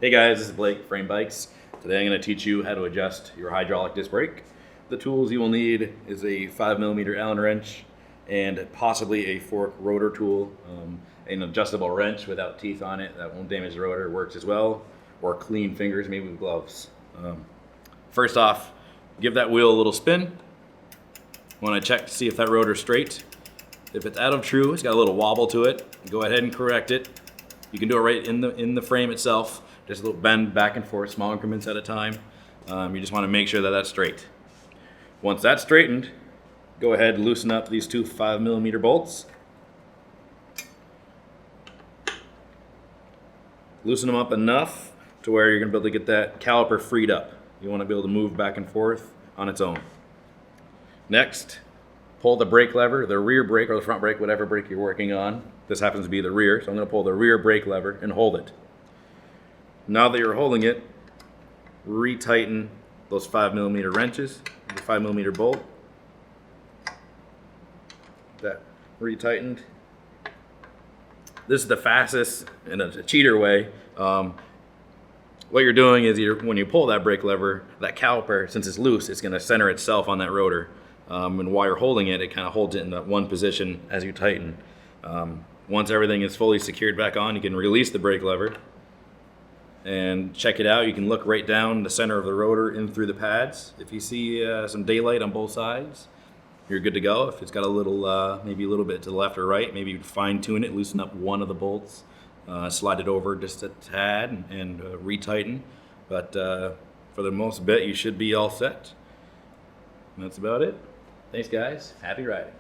Hey guys, this is Blake, Frame Bikes. Today I'm going to teach you how to adjust your hydraulic disc brake. The tools you will need is a 5mm Allen wrench and possibly a fork rotor tool. An adjustable wrench without teeth on it that won't damage the rotor works as well, or clean fingers, maybe with gloves. First off, give that wheel a little spin. Want to check to see if that rotor's straight. If it's out of true, it's got a little wobble to it, go ahead and correct it. You can do it right in the frame itself. Just a little bend back and forth, small increments at a time. You just want to make sure that that's straight. Once that's straightened, go ahead and loosen up these two 5mm bolts. Loosen them up enough to where you're going to be able to get that caliper freed up. You want to be able to move back and forth on its own. Next, pull the brake lever, the rear brake or the front brake, whatever brake you're working on. This happens to be the rear, so I'm going to pull the rear brake lever and hold it. Now that you're holding it, retighten those 5mm wrenches, the 5mm bolt. That retightened. This is the fastest and a cheater way. What you're doing is when you pull that brake lever, that caliper, since it's loose, it's going to center itself on that rotor. And while you're holding it, it kind of holds it in that one position as you tighten. Once everything is fully secured back on, you can release the brake lever and check it out. You can look right down the center of the rotor in through the pads. If you see some daylight on both sides, you're good to go. If it's got a little, maybe a little bit to the left or right, maybe you fine tune it, loosen up one of the bolts, slide it over just a tad and retighten. But for the most bit, you should be all set. And that's about it. Thanks guys, happy riding.